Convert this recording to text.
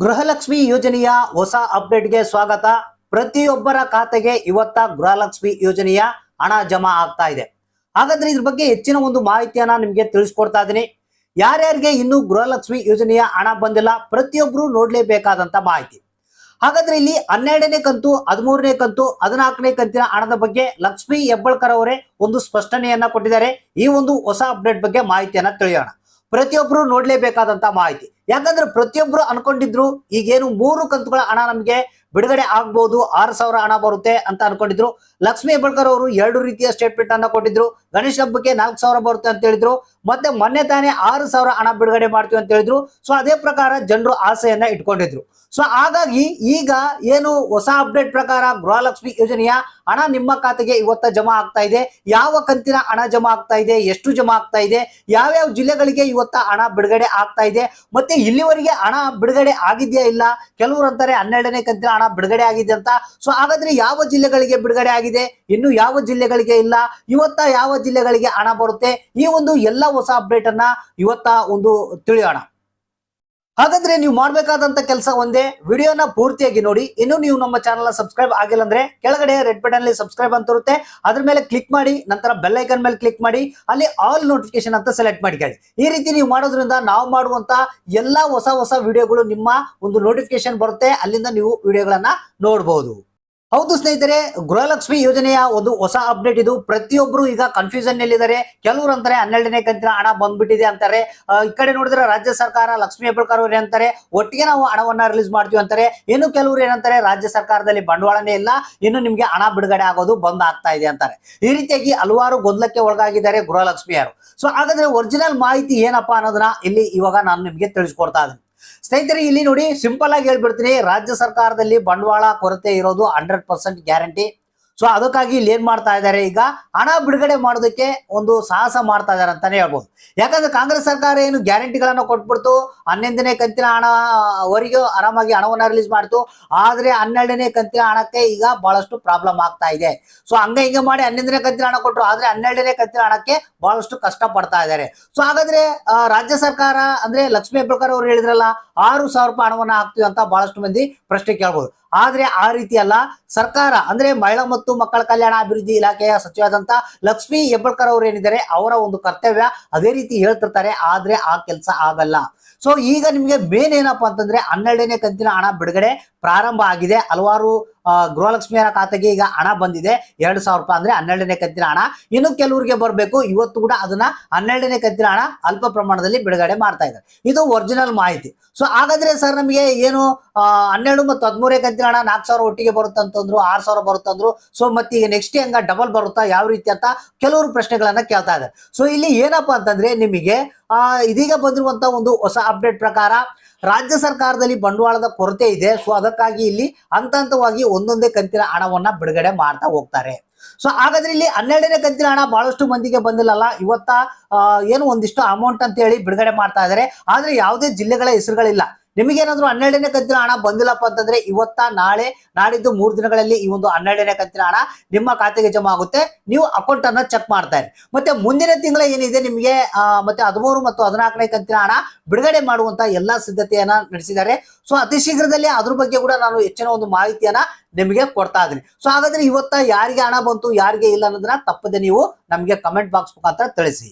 ಗೃಹಲಕ್ಷ್ಮಿ ಯೋಜನೆಯ ಹೊಸ ಅಪ್ಡೇಟ್ಗೆ ಸ್ವಾಗತ. ಪ್ರತಿಯೊಬ್ಬರ ಖಾತೆಗೆ ಇವತ್ತ ಗೃಹಲಕ್ಷ್ಮಿ ಯೋಜನೆಯ ಹಣ ಜಮಾ ಆಗ್ತಾ ಇದೆ. ಹಾಗಾದ್ರೆ ಇದ್ರ ಬಗ್ಗೆ ಹೆಚ್ಚಿನ ಒಂದು ಮಾಹಿತಿಯನ್ನ ನಿಮಗೆ ತಿಳಿಸ್ಕೊಡ್ತಾ ಇದ್ದೀನಿ. ಯಾರ್ಯಾರಿಗೆ ಇನ್ನು ಗೃಹಲಕ್ಷ್ಮಿ ಯೋಜನೆಯ ಹಣ ಬಂದಿಲ್ಲ ಪ್ರತಿಯೊಬ್ಬರು ನೋಡ್ಲೇಬೇಕಾದಂತ ಮಾಹಿತಿ. ಹಾಗಾದ್ರೆ ಇಲ್ಲಿ 12ನೇ ಕಂತು, 13ನೇ ಕಂತು, 14ನೇ ಕಂತಿನ ಹಣದ ಬಗ್ಗೆ ಲಕ್ಷ್ಮಿ ಹೆಬ್ಬಾಳ್ಕರ್ ಅವರೇ ಒಂದು ಸ್ಪಷ್ಟನೆಯನ್ನ ಕೊಟ್ಟಿದ್ದಾರೆ. ಈ ಒಂದು ಹೊಸ ಅಪ್ಡೇಟ್ ಬಗ್ಗೆ ಮಾಹಿತಿಯನ್ನ ತಿಳಿಯೋಣ. ಪ್ರತಿಯೊಬ್ಬರು ನೋಡ್ಲೇಬೇಕಾದಂತ ಮಾಹಿತಿ. ಯಾಕಂದ್ರೆ ಪ್ರತಿಯೊಬ್ರು ಅನ್ಕೊಂಡಿದ್ರು ಈಗೇನು 3 ಕಂತುಗಳ ಹಣ ನಮಗೆ ಬಿಡುಗಡೆ ಆಗ್ಬಹುದು, 6,000 ಹಣ ಬರುತ್ತೆ ಅಂತ ಅನ್ಕೊಂಡಿದ್ರು. ಲಕ್ಷ್ಮಿ ಹೆಬ್ಬಾಳ್ಕರ್ ಅವರು 2 ರೀತಿಯ ಸ್ಟೇಟ್ಮೆಂಟ್ ಅನ್ನ ಕೊಟ್ಟಿದ್ರು. ಗಣೇಶ ಹಬ್ಬಕ್ಕೆ 4,000 ಬರುತ್ತೆ ಅಂತ ಹೇಳಿದ್ರು, ಮತ್ತೆ ಮೊನ್ನೆ ತಾನೇ 6,000 ಹಣ ಬಿಡುಗಡೆ ಮಾಡ್ತೀವಿ ಅಂತ ಹೇಳಿದ್ರು. ಸೊ ಅದೇ ಪ್ರಕಾರ ಜನರು ಆಸೆಯನ್ನ ಇಟ್ಕೊಂಡಿದ್ರು. ಸೊ ಹಾಗಾಗಿ ಈಗ ಏನು ಹೊಸ ಅಪ್ಡೇಟ್ ಪ್ರಕಾರ ಗೃಹಲಕ್ಷ್ಮಿ ಯೋಜನೆಯ ಹಣ ನಿಮ್ಮ ಖಾತೆಗೆ ಇವತ್ತ ಜಮಾ ಆಗ್ತಾ ಇದೆ. ಯಾವ ಕಂತಿನ ಹಣ ಜಮಾ ಆಗ್ತಾ ಇದೆ, ಎಷ್ಟು ಜಮಾ ಆಗ್ತಾ ಇದೆ, ಯಾವ್ಯಾವ ಜಿಲ್ಲೆಗಳಿಗೆ ಇವತ್ತ ಹಣ ಬಿಡುಗಡೆ ಆಗ್ತಾ ಇದೆ, ಮತ್ತೆ ಇಲ್ಲಿವರೆಗೆ ಹಣ ಬಿಡುಗಡೆ ಆಗಿದೆಯಾ ಇಲ್ಲ, ಕೆಲವರು ಅಂತಾರೆ 12ನೇ ಕಂತಿನ ಹಣ ಬಿಡುಗಡೆ ಆಗಿದೆ ಅಂತ. ಸೊ ಹಾಗಾದ್ರೆ ಯಾವ ಜಿಲ್ಲೆಗಳಿಗೆ ಬಿಡುಗಡೆ ಆಗಿದೆ, ಇನ್ನು ಯಾವ ಜಿಲ್ಲೆಗಳಿಗೆ ಇಲ್ಲ, ಇವತ್ತ ಯಾವ ಜಿಲ್ಲೆಗಳಿಗೆ ಹಣ ಬರುತ್ತೆ, ಈ ಒಂದು ಎಲ್ಲ ಹೊಸ ಅಪ್ಡೇಟ್ ಅನ್ನ ಇವತ್ತ ಒಂದು ತಿಳಿಯೋಣ. ಹಾಗಾದ್ರೆ ನೀವು ಮಾಡ್ಬೇಕಾದಂತ ಕೆಲಸ ಒಂದೇ, ವಿಡಿಯೋನ ಪೂರ್ತಿಯಾಗಿ ನೋಡಿ. ಇನ್ನು ನೀವು ನಮ್ಮ ಚಾನಲ್ ಸಬ್ಸ್ಕ್ರೈಬ್ ಆಗಿಲ್ಲ ಅಂದ್ರೆ ಕೆಳಗಡೆ ರೆಡ್ ಬಟನ್ ಅಲ್ಲಿ ಸಬ್ಸ್ಕ್ರೈಬ್ ಅಂತ ಇರುತ್ತೆ, ಅದ್ರ ಮೇಲೆ ಕ್ಲಿಕ್ ಮಾಡಿ, ನಂತರ ಬೆಲ್ ಐಕನ್ ಮೇಲೆ ಕ್ಲಿಕ್ ಮಾಡಿ, ಅಲ್ಲಿ ಆಲ್ ನೋಟಿಫಿಕೇಶನ್ ಅಂತ ಸೆಲೆಕ್ಟ್ ಮಾಡಿಕೊಳ್ಳಿ. ಈ ರೀತಿ ನೀವು ಮಾಡೋದ್ರಿಂದ ನಾವು ಮಾಡುವಂತ ಎಲ್ಲಾ ಹೊಸ ವಿಡಿಯೋಗಳು ನಿಮ್ಮ ಒಂದು ನೋಟಿಫಿಕೇಶನ್ ಬರುತ್ತೆ, ಅಲ್ಲಿಂದ ನೀವು ವಿಡಿಯೋಗಳನ್ನ ನೋಡಬಹುದು. ಹೌದು ಸ್ನೇಹಿತರೆ, ಗೃಹಲಕ್ಷ್ಮಿ ಯೋಜನೆಯ ಒಂದು ಹೊಸ ಅಪ್ಡೇಟ್ ಇದು. ಪ್ರತಿಯೊಬ್ರು ಈಗ ಕನ್ಫ್ಯೂಷನ್ ನಲ್ಲಿದ್ದಾರೆ. ಕೆಲವರು ಅಂತಾರೆ 12ನೇ ಕಂತಿನ ಹಣ ಬಂದ್ಬಿಟ್ಟಿದೆ ಅಂತಾರೆ. ಈ ಕಡೆ ನೋಡಿದ್ರೆ ರಾಜ್ಯ ಸರ್ಕಾರ ಲಕ್ಷ್ಮಿ ಹೆಬ್ಬಾಳ್ಕರ್ ಅವರು ಏನಂತಾರೆ, ಒಟ್ಟಿಗೆ ನಾವು ಹಣವನ್ನ ರಿಲೀಸ್ ಮಾಡ್ತೀವಿ ಅಂತಾರೆ. ಇನ್ನು ಕೆಲವರು ಏನಂತಾರೆ, ರಾಜ್ಯ ಸರ್ಕಾರದಲ್ಲಿ ಬಂಡವಾಳನೇ ಇಲ್ಲ, ಇನ್ನು ನಿಮ್ಗೆ ಹಣ ಬಿಡುಗಡೆ ಆಗೋದು ಬಂದ್ ಆಗ್ತಾ ಇದೆ ಅಂತಾರೆ. ಈ ರೀತಿಯಾಗಿ ಹಲವಾರು ಗೊಂದಲಕ್ಕೆ ಒಳಗಾಗಿದ್ದಾರೆ ಗೃಹಲಕ್ಷ್ಮಿಯರು. ಸೊ ಹಾಗಾದ್ರೆ ಒರಿಜಿನಲ್ ಮಾಹಿತಿ ಏನಪ್ಪಾ ಅನ್ನೋದನ್ನ ಇಲ್ಲಿ ಇವಾಗ ನಾನು ನಿಮ್ಗೆ ತಿಳಿಸ್ಕೊಡ್ತಾ ಇದ್ದೀನಿ. ಸ್ನೇಹಿತರೆ, ಇಲ್ಲಿ ನೋಡಿ, ಸಿಂಪಲ್ ಆಗಿ ಹೇಳ್ಬಿಡ್ತೀನಿ. ರಾಜ್ಯ ಸರ್ಕಾರದಲ್ಲಿ ಬಂಡವಾಳ ಕೊರತೆ ಇರೋದು 100% ಗ್ಯಾರಂಟಿ. ಸೊ ಅದಕ್ಕಾಗಿ ಇಲ್ಲಿ ಏನ್ ಮಾಡ್ತಾ ಇದ್ದಾರೆ, ಈಗ ಹಣ ಬಿಡುಗಡೆ ಮಾಡೋದಕ್ಕೆ ಒಂದು ಸಾಹಸ ಮಾಡ್ತಾ ಇದಾರೆ ಅಂತಾನೆ ಹೇಳ್ಬೋದು. ಯಾಕಂದ್ರೆ ಕಾಂಗ್ರೆಸ್ ಸರ್ಕಾರ ಏನು ಗ್ಯಾರಂಟಿಗಳನ್ನ ಕೊಟ್ಬಿಡ್ತು, 11ನೇ ಕಂತಿನ ಹಣವರೆಗೂ ಆರಾಮಾಗಿ ಹಣವನ್ನ ರಿಲೀಸ್ ಮಾಡ್ತು. ಆದ್ರೆ 12ನೇ ಕಂತಿನ ಹಣಕ್ಕೆ ಈಗ ಬಹಳಷ್ಟು ಪ್ರಾಬ್ಲಮ್ ಆಗ್ತಾ ಇದೆ. ಸೊ ಹಿಂಗೆ ಮಾಡಿ 11ನೇ ಕಂತಿನ ಹಣ ಕೊಟ್ಟರು, ಆದ್ರೆ 12ನೇ ಕಂತಿನ ಹಣಕ್ಕೆ ಬಹಳಷ್ಟು ಕಷ್ಟ ಪಡ್ತಾ ಇದ್ದಾರೆ. ಸೊ ಹಾಗಾದ್ರೆ ರಾಜ್ಯ ಸರ್ಕಾರ ಅಂದ್ರೆ ಲಕ್ಷ್ಮಿ ಹೆಬ್ಬಾಳ್ಕರ್ ಅವರು ಹೇಳಿದ್ರಲ್ಲ 6,000 ರೂಪಾಯಿ ಹಣವನ್ನ ಹಾಕ್ತೀವಿ ಅಂತ ಬಹಳಷ್ಟು ಮಂದಿ ಪ್ರಶ್ನೆ ಕೇಳ್ಬೋದು. ಆದ್ರೆ ಆ ರೀತಿ ಅಲ್ಲ. ಸರ್ಕಾರ ಅಂದ್ರೆ ಮಹಿಳಾ ಮತ್ತು ಮಕ್ಕಳ ಕಲ್ಯಾಣ ಅಭಿವೃದ್ಧಿ ಇಲಾಖೆಯ ಸಚಿವರಾದಂತ ಲಕ್ಷ್ಮಿ ಹೆಬ್ಬಾಳ್ಕರ್ ಅವರು ಏನಿದ್ದಾರೆ, ಅವರ ಒಂದು ಕರ್ತವ್ಯ ಅದೇ ರೀತಿ ಹೇಳ್ತಿರ್ತಾರೆ, ಆದ್ರೆ ಆ ಕೆಲಸ ಆಗಲ್ಲ. ಸೊ ಈಗ ನಿಮ್ಗೆ ಮೇನ್ ಏನಪ್ಪಾ ಅಂತಂದ್ರೆ 12ನೇ ಕಂತಿನ ಹಣ ಬಿಡುಗಡೆ ಪ್ರಾರಂಭ ಆಗಿದೆ. ಹಲವಾರು ಗೃಹಲಕ್ಷ್ಮಿಯರ ಖಾತೆಗೆ ಈಗ ಹಣ ಬಂದಿದೆ, 2,000 ರೂಪಾಯಿ ಅಂದ್ರೆ 12ನೇ ಕಂತಿನ ಹಣ. ಇನ್ನು ಕೆಲವರಿಗೆ ಬರಬೇಕು. ಇವತ್ತು ಕೂಡ ಅದನ್ನ 12ನೇ ಕಂತಿನ ಹಣ ಅಲ್ಪ ಪ್ರಮಾಣದಲ್ಲಿ ಬಿಡುಗಡೆ ಮಾಡ್ತಾ ಇದ್ದಾರೆ. ಇದು ಒರಿಜಿನಲ್ ಮಾಹಿತಿ. ಸೊ ಹಾಗಾದ್ರೆ ಸರ್ ನಮಗೆ ಏನು 12 ಮತ್ತು 13ನೇ ಕಂತಿನ ಹಣ 4,000 ಒಟ್ಟಿಗೆ ಬರುತ್ತಂತಂದ್ರು, 6,000 ಬರುತ್ತಂದ್ರು. ಸೊ ಮತ್ತೆ ಈಗ ನೆಕ್ಸ್ಟ್ ಹೆಂಗ ಡಬಲ್ ಬರುತ್ತಾ, ಯಾವ ರೀತಿ ಅಂತ ಕೆಲವರು ಪ್ರಶ್ನೆಗಳನ್ನ ಕೇಳ್ತಾ ಇದ್ದಾರೆ. ಸೊ ಇಲ್ಲಿ ಏನಪ್ಪಾ ಅಂತಂದ್ರೆ, ನಿಮಗೆ ಇದೀಗ ಬಂದಿರುವಂತ ಒಂದು ಹೊಸ ಅಪ್ಡೇಟ್ ಪ್ರಕಾರ ರಾಜ್ಯ ಸರ್ಕಾರದಲ್ಲಿ ಬಂಡವಾಳದ ಕೊರತೆ ಇದೆ. ಸೊ ಅದಕ್ಕಾಗಿ ಇಲ್ಲಿ ಹಂತವಾಗಿ ಒಂದೊಂದೇ ಕಂತಿನ ಹಣವನ್ನ ಬಿಡುಗಡೆ ಮಾಡ್ತಾ ಹೋಗ್ತಾರೆ. ಸೊ ಹಾಗಾದ್ರೆ ಇಲ್ಲಿ 12ನೇ ಕಂತಿನ ಹಣ ಬಹಳಷ್ಟು ಮಂದಿಗೆ ಬಂದಿಲ್ಲಲ್ಲ. ಇವತ್ತ ಏನು ಒಂದಿಷ್ಟು ಅಮೌಂಟ್ ಅಂತ ಹೇಳಿ ಬಿಡುಗಡೆ ಮಾಡ್ತಾ ಇದ್ದಾರೆ, ಆದ್ರೆ ಯಾವುದೇ ಜಿಲ್ಲೆಗಳ ಹೆಸರುಗಳಿಲ್ಲ. ನಿಮಗೇನಾದ್ರೂ 12ನೇ ಕಂತಿನ ಹಣ ಬಂದಿಲ್ಲಪ್ಪ ಅಂತಂದ್ರೆ ಇವತ್ತ ನಾಳೆ ನಾಡಿದ್ದು 3 ದಿನಗಳಲ್ಲಿ ಈ ಒಂದು 12ನೇ ಕಂತಿನ ಹಣ ನಿಮ್ಮ ಖಾತೆಗೆ ಜಮಾ ಆಗುತ್ತೆ. ನೀವು ಅಕೌಂಟ್ ಅನ್ನ ಚೆಕ್ ಮಾಡ್ತಾ ಇರಿ. ಮತ್ತೆ ಮುಂದಿನ ತಿಂಗಳ ಏನಿದೆ ನಿಮಗೆ ಮತ್ತೆ 13 ಮತ್ತು 14ನೇ ಕಂತಿನ ಹಣ ಬಿಡುಗಡೆ ಮಾಡುವಂತ ಎಲ್ಲಾ ಸಿದ್ಧತೆಯನ್ನ ನಡೆಸಿದ್ದಾರೆ. ಸೊ ಅತಿ ಶೀಘ್ರದಲ್ಲಿ ಅದ್ರ ಬಗ್ಗೆ ಕೂಡ ನಾನು ಹೆಚ್ಚಿನ ಒಂದು ಮಾಹಿತಿಯನ್ನ ನಿಮಗೆ ಕೊಡ್ತಾ ಇದ್ದೀನಿ. ಸೊ ಹಾಗಾದ್ರೆ ಇವತ್ತ ಯಾರಿಗೆ ಹಣ ಬಂತು, ಯಾರಿಗೆ ಇಲ್ಲ ಅನ್ನೋದನ್ನ ತಪ್ಪದೆ ನೀವು ನಮಗೆ ಕಮೆಂಟ್ ಬಾಕ್ಸ್ ಮುಖಾಂತರ ತಿಳಿಸಿ.